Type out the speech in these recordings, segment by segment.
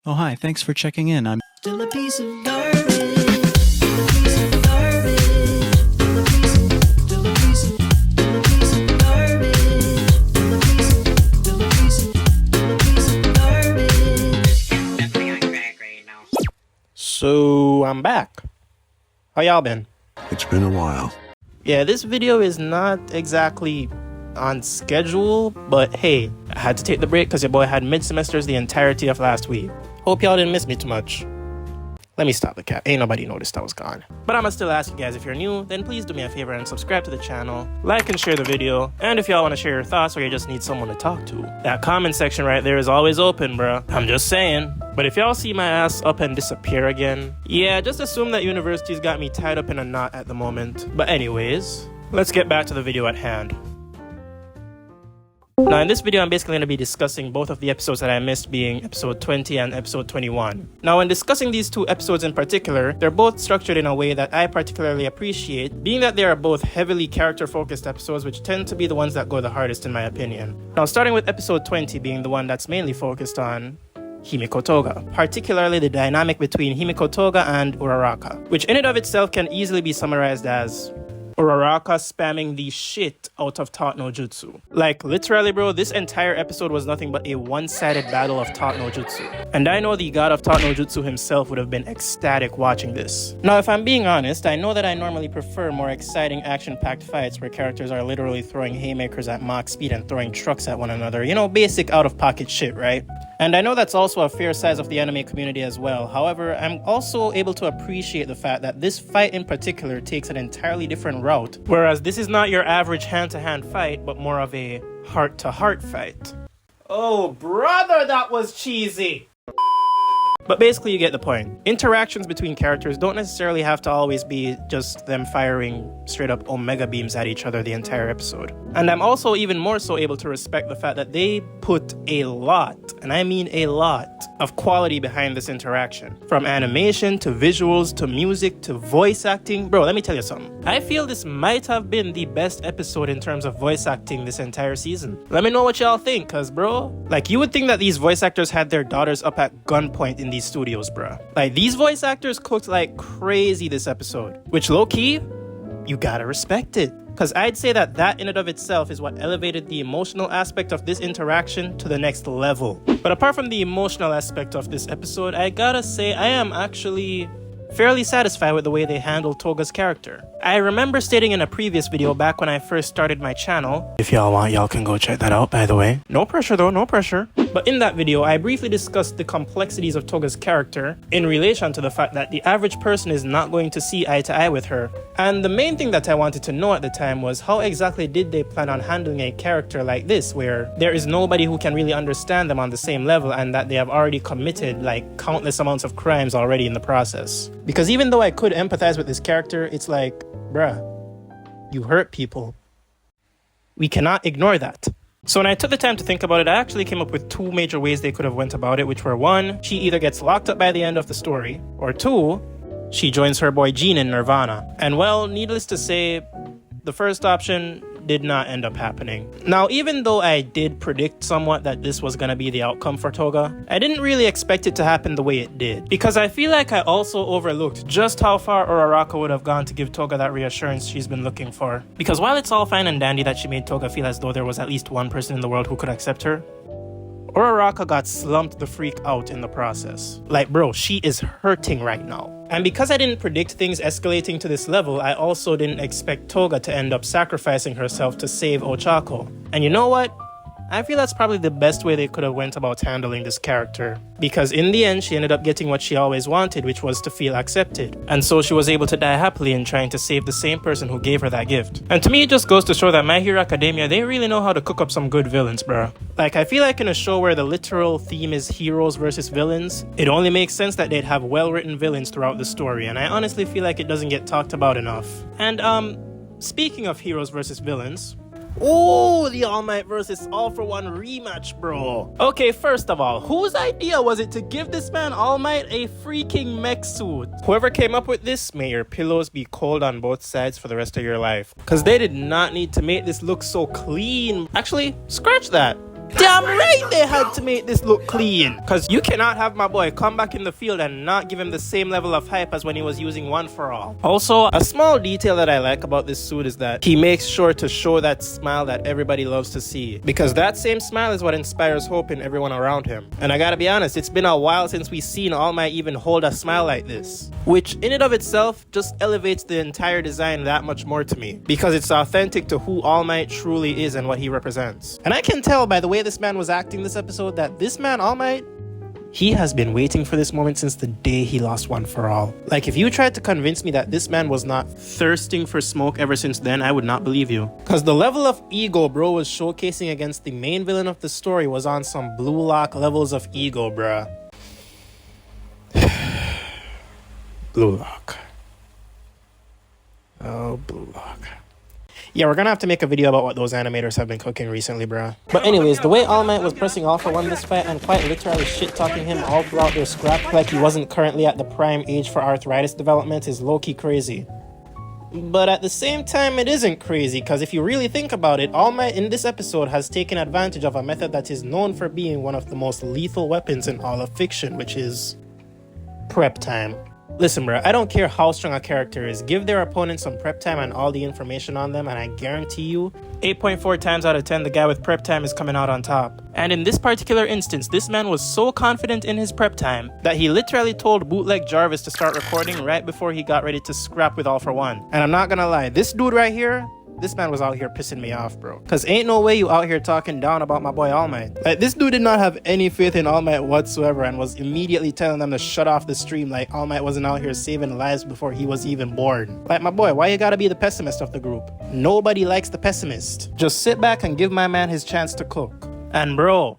Oh, hi, thanks for checking in. I'm Still a piece of garbage. Still a piece of garbage. Still a piece of, still a piece of, still a piece of garbage. Still a piece of, still a piece of, still a piece of garbage. So I'm back. How y'all been? It's been a while. Yeah, this video is not exactly on schedule, but hey, I had to take the break because your boy had mid-semesters the entirety of last week. Hope y'all didn't miss me too much. Let me stop the cap. Ain't nobody noticed I was gone. But I'ma still ask you guys, if you're new, then please do me a favor and subscribe to the channel, like and share the video, and if y'all want to share your thoughts or you just need someone to talk to, that comment section right there is always open, bruh. I'm just saying. But if y'all see my ass up and disappear again, yeah, just assume that university's got me tied up in a knot at the moment. But anyways, let's get back to the video at hand. Now in this video, I'm basically going to be discussing both of the episodes that I missed, being episode 20 and episode 21. Now when discussing these two episodes in particular, they're both structured in a way that I particularly appreciate, being that they are both heavily character-focused episodes, which tend to be the ones that go the hardest in my opinion. Now starting with episode 20 being the one that's mainly focused on Himiko Toga, particularly the dynamic between Himiko Toga and Uraraka, which in and of itself can easily be summarized as Uraraka spamming the shit out of Taught no Jutsu. Like, literally, bro, this entire episode was nothing but a one-sided battle of Taught no Jutsu. And I know the god of Taught no Jutsu himself would have been ecstatic watching this. Now, if I'm being honest, I know that I normally prefer more exciting action-packed fights where characters are literally throwing haymakers at Mach speed and throwing trucks at one another. You know, basic out-of-pocket shit, right? And I know that's also a fair size of the anime community as well. However, I'm also able to appreciate the fact that this fight in particular takes an entirely different route. Whereas this is not your average hand-to-hand fight, but more of a heart-to-heart fight. Oh, brother, that was cheesy! But basically, you get the point. Interactions between characters don't necessarily have to always be just them firing straight up omega beams at each other the entire episode. And I'm also even more so able to respect the fact that they put a lot, and I mean a lot, of quality behind this interaction. From animation, to visuals, to music, to voice acting. Bro, let me tell you something. I feel this might have been the best episode in terms of voice acting this entire season. Let me know what y'all think, cause bro, like you would think that these voice actors had their daughters up at gunpoint in these studios, bruh. Like, these voice actors cooked like crazy this episode, which low-key, you gotta respect it. Because I'd say that that in and of itself is what elevated the emotional aspect of this interaction to the next level. But apart from the emotional aspect of this episode, I gotta say I am actually fairly satisfied with the way they handled Toga's character. I remember stating in a previous video back when I first started my channel, if y'all want, y'all can go check that out, by the way. No pressure though, no pressure. But in that video, I briefly discussed the complexities of Toga's character in relation to the fact that the average person is not going to see eye to eye with her. And the main thing that I wanted to know at the time was how exactly did they plan on handling a character like this, where there is nobody who can really understand them on the same level and that they have already committed like countless amounts of crimes already in the process. Because even though I could empathize with this character, it's like, bruh, you hurt people. We cannot ignore that. So when I took the time to think about it, I actually came up with two major ways they could have went about it, which were one, she either gets locked up by the end of the story, or two, she joins her boy Jean in Nirvana. And well, needless to say, the first option did not end up happening. Now, even though I did predict somewhat that this was gonna be the outcome for Toga, I didn't really expect it to happen the way it did. Because I feel like I also overlooked just how far Uraraka would have gone to give Toga that reassurance she's been looking for. Because while it's all fine and dandy that she made Toga feel as though there was at least one person in the world who could accept her, Uraraka got slumped the freak out in the process. Like, bro, she is hurting right now. And because I didn't predict things escalating to this level, I also didn't expect Toga to end up sacrificing herself to save Ochako. And you know what? I feel that's probably the best way they could have went about handling this character. Because in the end, she ended up getting what she always wanted, which was to feel accepted. And so she was able to die happily in trying to save the same person who gave her that gift. And to me, it just goes to show that My Hero Academia, they really know how to cook up some good villains, bruh. Like, I feel like in a show where the literal theme is heroes versus villains, it only makes sense that they'd have well-written villains throughout the story. And I honestly feel like it doesn't get talked about enough. And, speaking of heroes versus villains, oh, the All Might vs. All for One rematch, bro. Okay, first of all, whose idea was it to give this man All Might a freaking mech suit? Whoever came up with this, may your pillows be cold on both sides for the rest of your life. Because they did not need to make this look so clean. Actually, scratch that. Damn right they had to make this look clean. Cause you cannot have my boy come back in the field and not give him the same level of hype as when he was using One For All. Also, a small detail that I like about this suit is that he makes sure to show that smile that everybody loves to see. Because that same smile is what inspires hope in everyone around him. And I gotta be honest, it's been a while since we've seen All Might even hold a smile like this. Which in and of itself just elevates the entire design that much more to me. Because it's authentic to who All Might truly is and what he represents. And I can tell by the way this man was acting this episode that this man, All Might, he has been waiting for this moment since the day he lost One For All. Like, if you tried to convince me that this man was not thirsting for smoke ever since then, I would not believe you. Cause the level of ego bro was showcasing against the main villain of the story was on some Blue Lock levels of ego, bruh. Blue Lock. Oh, Blue Lock. Yeah, we're gonna have to make a video about what those animators have been cooking recently, bruh. But anyways, the way All Might was pressing All For One this fight and quite literally shit-talking him all throughout their scrap like he wasn't currently at the prime age for arthritis development is low-key crazy. But at the same time, it isn't crazy, because if you really think about it, All Might in this episode has taken advantage of a method that is known for being one of the most lethal weapons in all of fiction, which is prep time. Listen, bro, I don't care how strong a character is. Give their opponent some prep time and all the information on them, and I guarantee you, 8.4 times out of 10, the guy with prep time is coming out on top. And in this particular instance, this man was so confident in his prep time that he literally told Bootleg Jarvis to start recording right before he got ready to scrap with All For One. And I'm not gonna lie, this dude right here, this man was out here pissing me off, bro. Cause ain't no way you out here talking down about my boy All Might. Like, this dude did not have any faith in All Might whatsoever and was immediately telling them to shut off the stream like All Might wasn't out here saving lives before he was even born. Like, my boy, why you gotta be the pessimist of the group? Nobody likes the pessimist. Just sit back and give my man his chance to cook. And bro,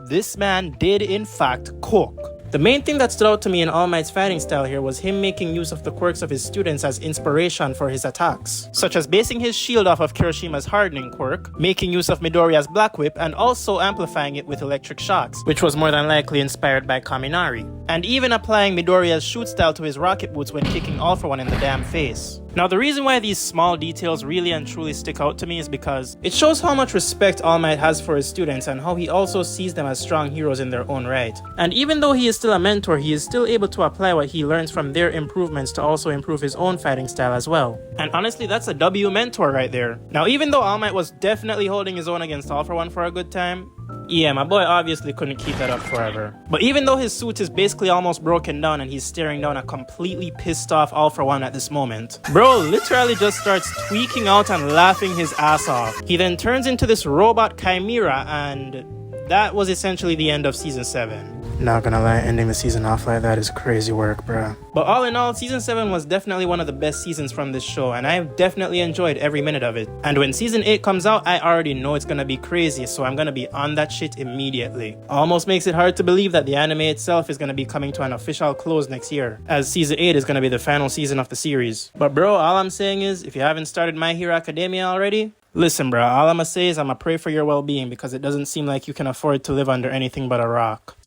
this man did in fact cook. The main thing that stood out to me in All Might's fighting style here was him making use of the quirks of his students as inspiration for his attacks, such as basing his shield off of Kirishima's hardening quirk, making use of Midoriya's black whip, and also amplifying it with electric shocks, which was more than likely inspired by Kaminari, and even applying Midoriya's shoot style to his rocket boots when kicking All For One in the damn face. Now, the reason why these small details really and truly stick out to me is because it shows how much respect All Might has for his students and how he also sees them as strong heroes in their own right. And even though he is still a mentor, he is still able to apply what he learns from their improvements to also improve his own fighting style as well. And honestly, that's a W mentor right there. Now, even though All Might was definitely holding his own against All For One for a good time, yeah, my boy obviously couldn't keep that up forever. But even though his suit is basically almost broken down and he's staring down a completely pissed off All For One at this moment, bro literally just starts tweaking out and laughing his ass off. He then turns into this robot chimera, and that was essentially the end of season 7. Not gonna lie, ending the season off like that is crazy work, bruh. But all in all, season 7 was definitely one of the best seasons from this show, and I've definitely enjoyed every minute of it. And when season 8 comes out, I already know it's gonna be crazy, so I'm gonna be on that shit immediately. Almost makes it hard to believe that the anime itself is gonna be coming to an official close next year, as season 8 is gonna be the final season of the series. But bro, all I'm saying is, if you haven't started My Hero Academia already, listen, bro, all I'ma say is I'ma pray for your well-being, because it doesn't seem like you can afford to live under anything but a rock.